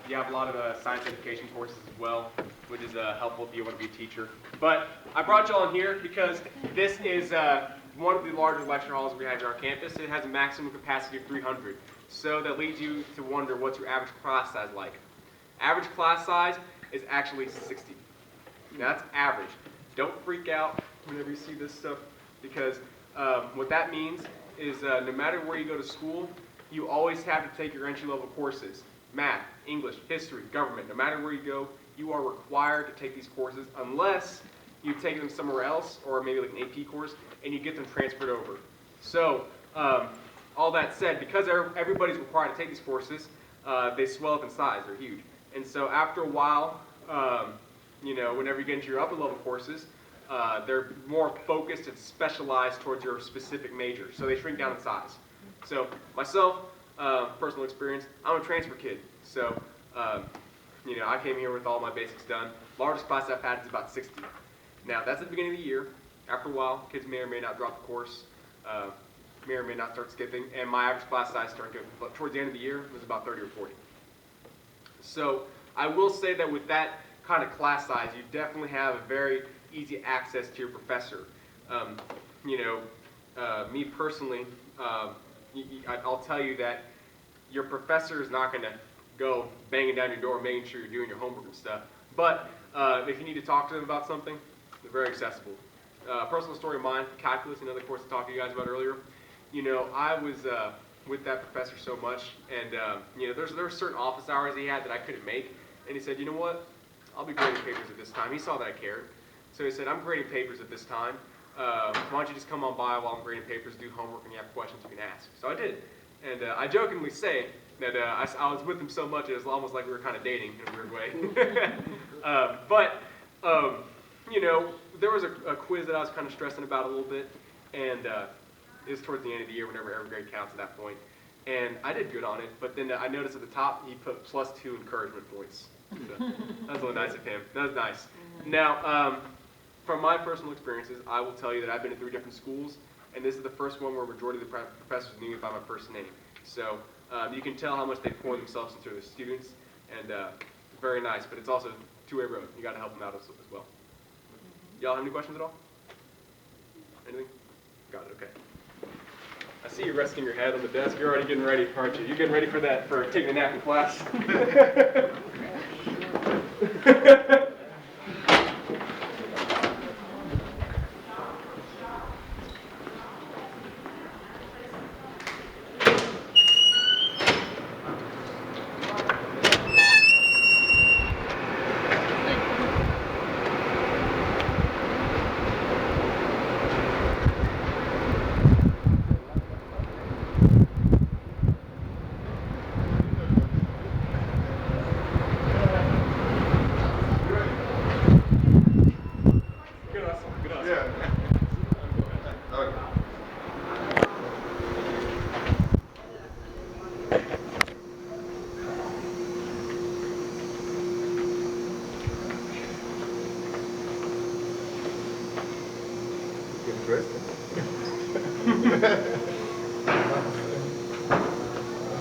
Speaker 2: You have a lot of science education courses as well, which is helpful if you want to be a teacher. But I brought y'all in here because this is one of the larger lecture halls we have here on campus. It has a maximum capacity of 300. So that leads you to wonder, what's your average class size like? Average class size is actually 60. Now, that's average. Don't freak out whenever you see this stuff, because what that means is no matter where you go to school, you always have to take your entry-level courses. Math, English, history, government. No matter where you go, you are required to take these courses unless you take them somewhere else, or maybe like an AP course, and you get them transferred over. So, all that said, because everybody's required to take these courses, they swell up in size. They're huge. And so after a while, whenever you get into your upper level courses, they're more focused and specialized towards your specific major. So they shrink down in size. So myself, personal experience, I'm a transfer kid. So, I came here with all my basics done. Largest class I've had is about 60. Now, that's at the beginning of the year. After a while, kids may or may not drop the course, may or may not start skipping, and my average class size towards the end of the year was about 30 or 40. So I will say that with that kind of class size, you definitely have a very easy access to your professor. Me personally, I'll tell you that your professor is not going to go banging down your door, making sure you're doing your homework and stuff. But if you need to talk to them about something, they're very accessible. Personal story of mine, calculus, another course I talked to you guys about earlier. I was with that professor so much, and there were certain office hours he had that I couldn't make, and he said, you know what, I'll be grading papers at this time. He saw that I cared, so he said, I'm grading papers at this time. Why don't you just come on by while I'm grading papers, do homework, and you have questions you can ask. So I did, and I jokingly say that I was with him so much it was almost like we were kind of dating in a weird way. There was a quiz that I was kind of stressing about a little bit, and it was towards the end of the year whenever every grade counts at that point. And I did good on it, but then I noticed at the top he put +2 encouragement points. So that was really nice of him. That was nice. Now, from my personal experiences, I will tell you that I've been to 3 different schools, and this is the first one where a majority of the professors knew me by my first name. So you can tell how much they pour themselves into the students, and very nice, but it's also a two-way road. You got to help them out as well. Y'all have any questions at all? Anything? Got it, okay. I see you resting your head on the desk. You're already getting ready, aren't you? You getting ready for that, for taking a nap in class?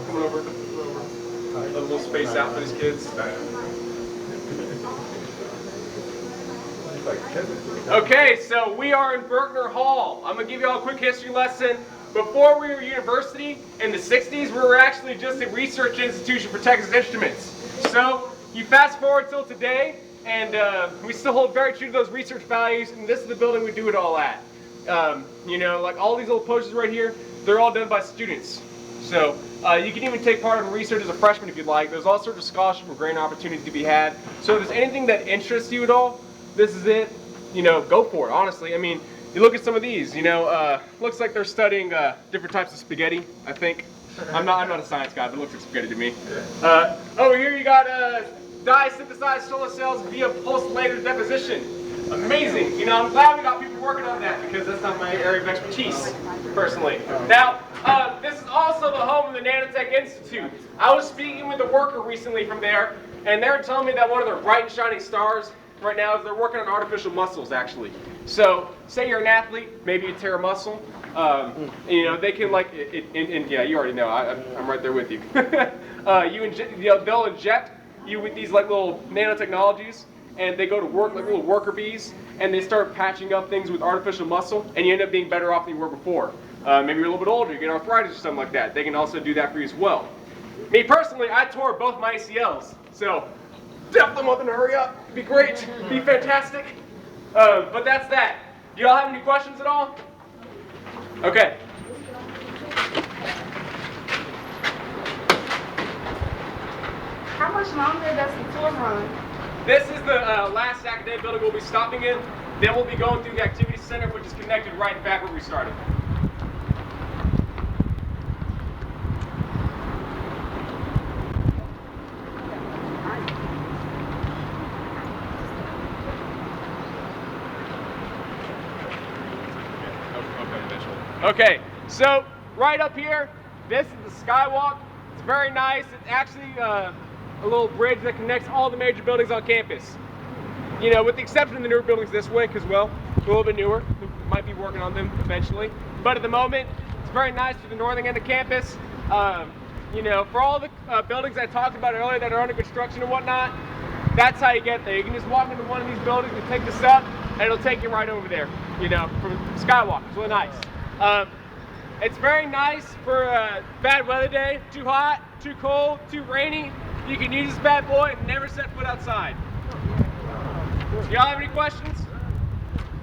Speaker 2: Come over. A little space out for these kids. Okay, so we are in Berkner Hall. I'm going to give you all a quick history lesson. Before we were a university in the 60s, we were actually just a research institution for Texas Instruments. So you fast forward till today, and we still hold very true to those research values, and this is the building we do it all at. Like all these little posters right here, they're all done by students. So you can even take part in research as a freshman if you'd like. There's all sorts of scholarship and grant opportunities to be had. So if there's anything that interests you at all, this is it. Go for it, honestly. I mean, you look at some of these, looks like they're studying different types of spaghetti, I think. I'm not a science guy, but it looks like spaghetti to me. Over here you got dye-synthesized solar cells via pulsed laser deposition. Amazing. You know, I'm glad we got people working on that because that's not my area of expertise, personally. Now, this is also the home of the Nanotech Institute. I was speaking with a worker recently from there, and they were telling me that one of their bright and shining stars right now is they're working on artificial muscles, actually. So, say you're an athlete, maybe you tear a muscle. You know, they can yeah, you already know. I'm right there with you. They'll inject you with these like little nanotechnologies, and they go to work like little worker bees, and they start patching up things with artificial muscle, and you end up being better off than you were before. Maybe you're a little bit older, you get arthritis or something like that. They can also do that for you as well. Me personally, I tore both my ACLs, so definitely want them to hurry up. It'd be great, it'd be fantastic. But that's that. Do y'all have any questions at all? Okay.
Speaker 5: How much longer does the tour run?
Speaker 2: This is the last academic building we'll be stopping in. Then we'll be going through the activity center, which is connected right back where we started. Okay, so right up here, this is the skywalk. It's very nice. It's actually a little bridge that connects all the major buildings on campus. You know, with the exception of the newer buildings this way, because, well, they're a little bit newer. We might be working on them eventually. But at the moment, it's very nice for the northern end of campus. You know, for all the buildings I talked about earlier that are under construction and whatnot, that's how you get there. You can just walk into one of these buildings and take this up, and it'll take you right over there, you know, from the skywalk. It's really nice. It's very nice for a bad weather day. Too hot, too cold, too rainy. You can use this bad boy and never set foot outside. Do y'all have any questions?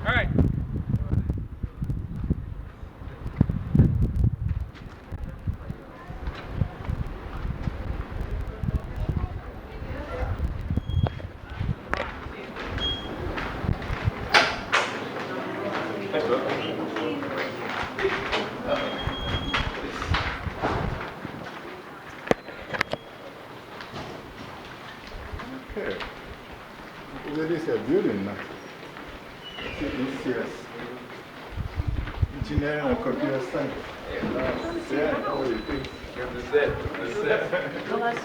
Speaker 2: All right.
Speaker 6: Okay. There is a building now. ECS. Engineering and Computer Science. Yeah, how do you think?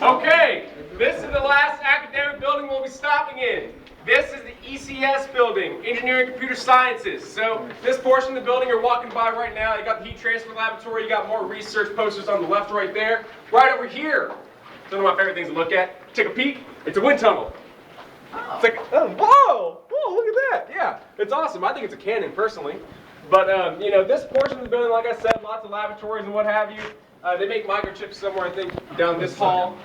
Speaker 2: Okay, this is the last academic building we'll be stopping in. This is the ECS building, Engineering and Computer Sciences. So this portion of the building you're walking by right now, you got the heat transfer laboratory, you got more research posters on the left right there. Right over here, it's one of my favorite things to look at. Take a peek, it's a wind tunnel. It's like, oh, whoa, look at that. Yeah, it's awesome. I think it's a cannon personally. But, you know, this portion of the building, like I said, lots of laboratories and what have you. They make microchips somewhere, I think, down this hall.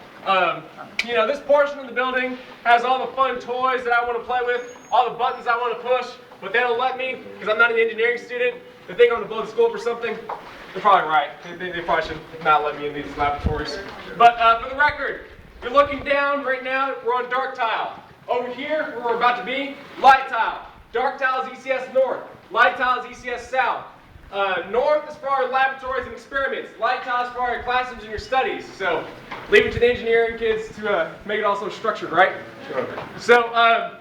Speaker 2: You know, this portion of the building has all the fun toys that I want to play with, all the buttons I want to push, but they don't let me because I'm not an engineering student. They think I'm going to blow the school up or something. They're probably right. They probably should not let me in these laboratories. But for the record, you're looking down right now, we're on dark tile. Over here, where we're about to be, light tile. Dark tile is ECS North. Light tile is ECS South. North is for our laboratories and experiments. Light tile is for our classrooms and your studies. So leave it to the engineering kids to make it all so structured, right?
Speaker 6: Sure.
Speaker 2: So,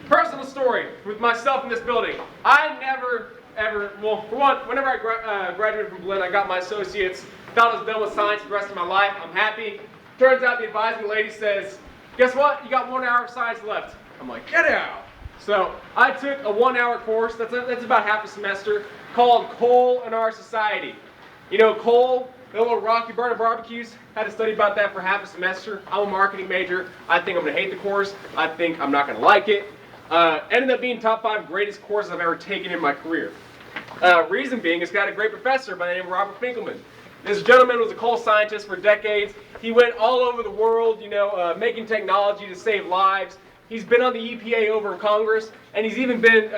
Speaker 2: personal story with myself in this building. I never, ever, well, for one, whenever I graduated from Berlin, I got my associates. Thought I was done with science for the rest of my life. I'm happy. Turns out the advising lady says, guess what? You got 1 hour of science left. I'm like, get out. So I took a 1 hour course, that's about half a semester, called Coal in Our Society. You know, coal, the little rock you burn at barbecues, had to study about that for half a semester. I'm a marketing major. I think I'm going to hate the course. I think I'm not going to like it. Ended up being top 5 greatest courses I've ever taken in my career. Reason being, it's got a great professor by the name of Robert Finkelman. This gentleman was a coal scientist for decades. He went all over the world, you know, making technology to save lives. He's been on the EPA over in Congress, and he's even been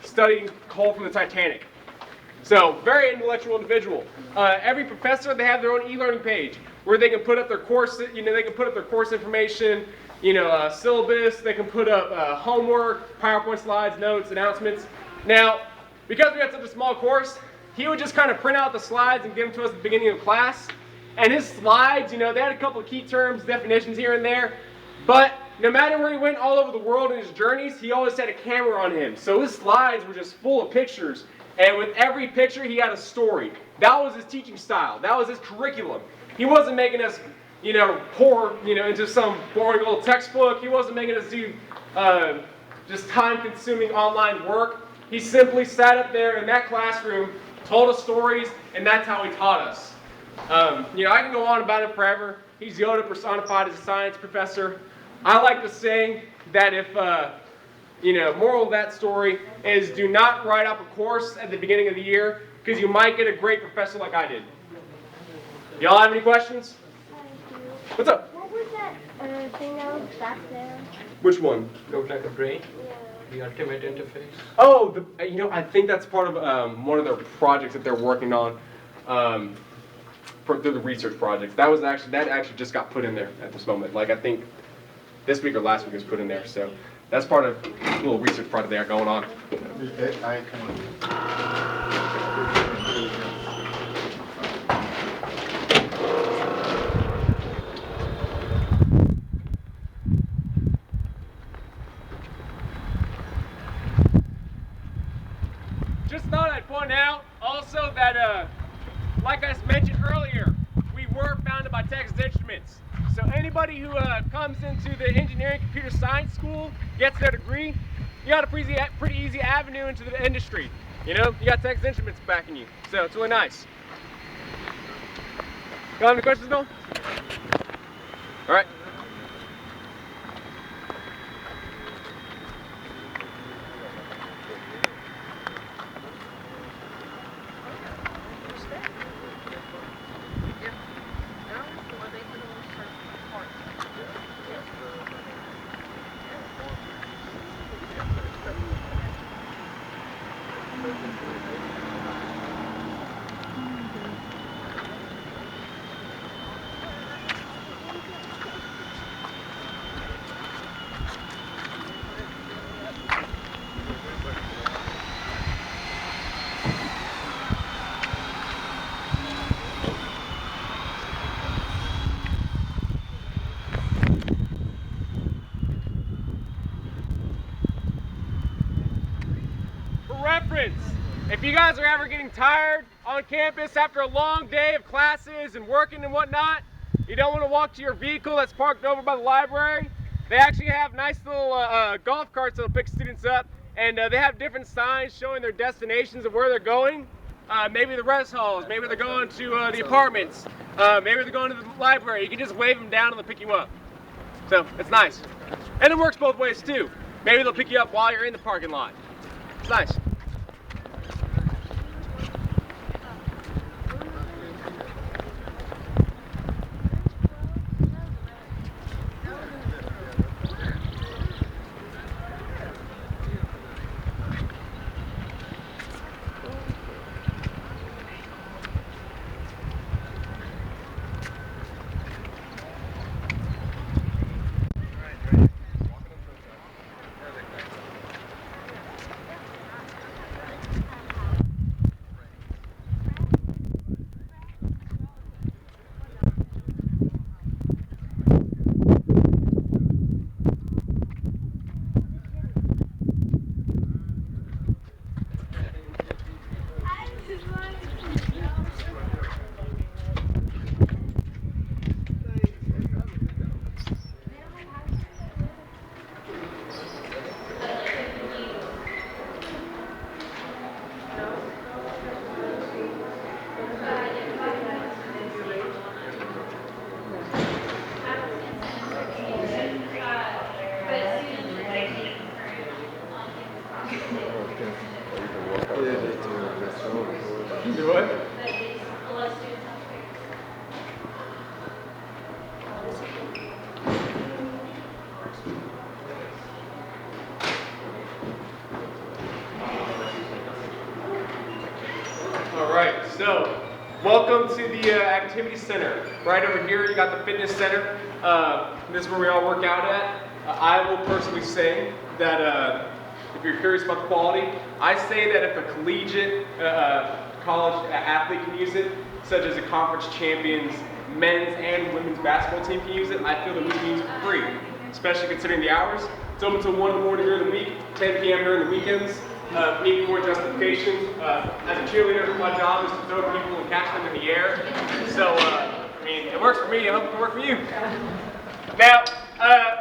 Speaker 2: studying coal from the Titanic. So, very intellectual individual. Every professor, they have their own e-learning page where they can put up their course, you know, they can put up their course information, you know, syllabus. They can put up homework, PowerPoint slides, notes, announcements. Now, because we had such a small course, he would just kind of print out the slides and give them to us at the beginning of class. And his slides, you know, they had a couple of key terms, definitions here and there, but no matter where he went all over the world in his journeys, he always had a camera on him. So his slides were just full of pictures, and with every picture he had a story. That was his teaching style. That was his curriculum. He wasn't making us, you know, pour, you know, into some boring old textbook. He wasn't making us do just time-consuming online work. He simply sat up there in that classroom, told us stories, and that's how he taught us. You know, I can go on about it forever. He's Yoda personified as a science professor. I like to say that if, you know, moral of that story is do not write up a course at the beginning of the year because you might get a great professor like I did. Y'all have any questions? What's up?
Speaker 7: What was that thing that was back there?
Speaker 2: Which one?
Speaker 3: Looked like a brain,
Speaker 7: Yeah.
Speaker 3: the ultimate interface.
Speaker 2: Oh, you know, I think that's part of one of their projects that they're working on through the research projects. That actually just got put in there at this moment. Like I think this week or last week was put in there. So that's part of a little research project they got going on.
Speaker 6: I can.
Speaker 2: Just thought I'd point out also that, like I mentioned earlier, we were founded by Texas Instruments. So anybody who comes into the engineering computer science school, gets their degree, you got a pretty easy avenue into the industry. You know, you got Texas Instruments backing you, so it's really nice. You have any questions, Bill? All right. Reference. If you guys are ever getting tired on campus after a long day of classes and working and whatnot, you don't want to walk to your vehicle that's parked over by the library, they actually have nice little golf carts that'll pick students up, and they have different signs showing their destinations of where they're going. Maybe the rest halls, maybe they're going to the apartments, maybe they're going to the library. You can just wave them down and they'll pick you up. So it's nice. And it works both ways too. Maybe they'll pick you up while you're in the parking lot. It's nice. Do what? All right, so welcome to the activity center. Right over here, you got the fitness center. This is where we all work out at. I will personally say that if you're curious about the quality, I say that if a collegiate college athlete can use it, such as a conference champions men's and women's basketball team can use it, I feel that we can use it for free, especially considering the hours. It's open until 1 in the morning during the week, 10 p.m. during the weekends. Need more justification. As a cheerleader, my job is to throw people and catch them in the air. So, I mean, it works for me. I hope it can work for you. Now,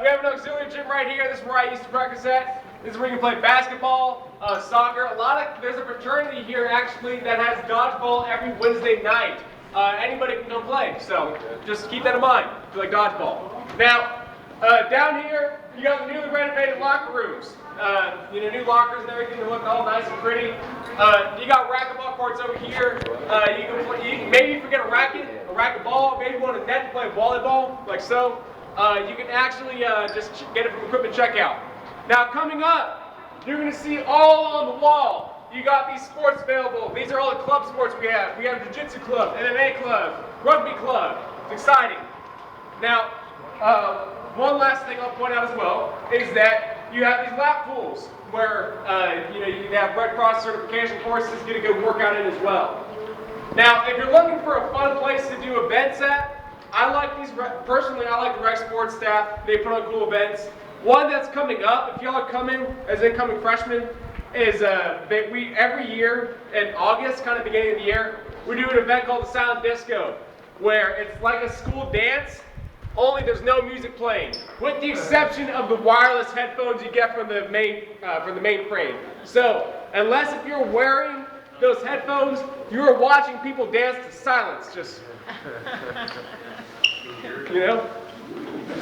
Speaker 2: we have an auxiliary gym right here. This is where I used to practice at. This is where you can play basketball, soccer. There's a fraternity here actually that has dodgeball every Wednesday night. Anybody can come play. So, just keep that in mind if you like dodgeball. Now, down here, you got the newly renovated locker rooms. New lockers and everything that look all nice and pretty. You got racquetball courts over here. Maybe if you get a racquetball, maybe you want a net to play volleyball, like so. You can actually just get it from equipment checkout. Now coming up, you're going to see all on the wall. You got these sports available. These are all the club sports we have. We have a jiu-jitsu club, MMA club, rugby club. It's exciting. Now, one last thing I'll point out as well is that you have these lap pools where you can have Red Cross certification courses, get a good workout in as well. Now, if you're looking for a fun place to do events at, personally I like the rec sports staff. They put on cool events. One that's coming up, if y'all are coming as incoming freshmen, is that we every year in August, kind of beginning of the year, we do an event called the Silent Disco, where it's like a school dance, only there's no music playing, with the exception of the wireless headphones you get from the main frame. So, unless if you're wearing those headphones, you're watching people dance to silence, just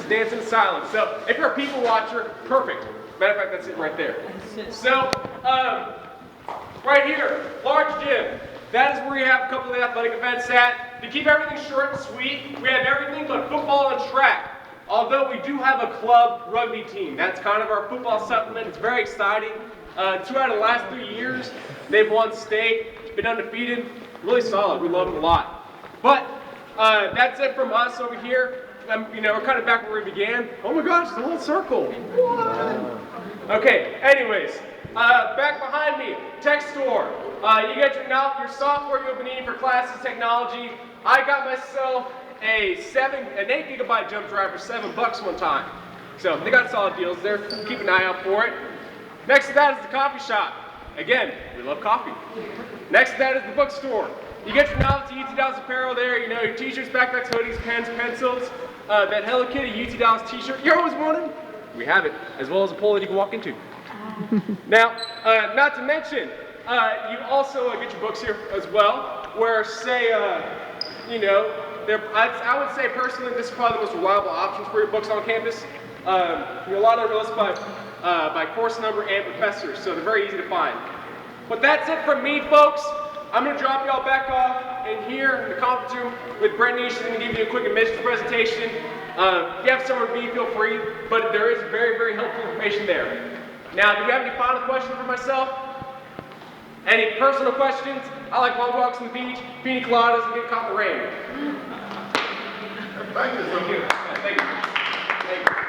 Speaker 2: dance in silence. So, if you're a people watcher, perfect. Matter of fact, that's it right there. So, right here, large gym. That is where you have a couple of the athletic events at. To keep everything short and sweet, we have everything but football and track. Although we do have a club rugby team. That's kind of our football supplement. It's very exciting. 2 out of the last 3 years, they've won state, been undefeated. Really solid. We love them a lot. But that's it from us over here. We're kind of back where we began. Oh my gosh, the whole circle. What? Okay, anyways, back behind me, tech store. You get your software you've been needing for classes, technology. I got myself an 8 gigabyte jump drive for $7 one time. So they got solid deals there. Keep an eye out for it. Next to that is the coffee shop. Again, we love coffee. Next to that is the bookstore. You get your novelty UT Dallas apparel there. Your t-shirts, backpacks, hoodies, pens, pencils. That Hello Kitty UT Dallas t-shirt you always wanted. We have it, as well as a pole that you can walk into. Now, not to mention, you also get your books here as well, where say, I would say personally this is probably the most reliable options for your books on campus. A lot of them are listed by course number and professors, so they're very easy to find. But that's it from me, folks. I'm going to drop y'all back off in here in the conference room with Brittany. She's going to give you a quick admissions presentation. If you have somewhere to be, feel free, but there is very, very helpful information there. Now, do we have any final questions for myself? Any personal questions? I like long walks on the beach, pina coladas, and get caught in the rain.
Speaker 6: Thank you so much.
Speaker 2: Thank you. Thank you.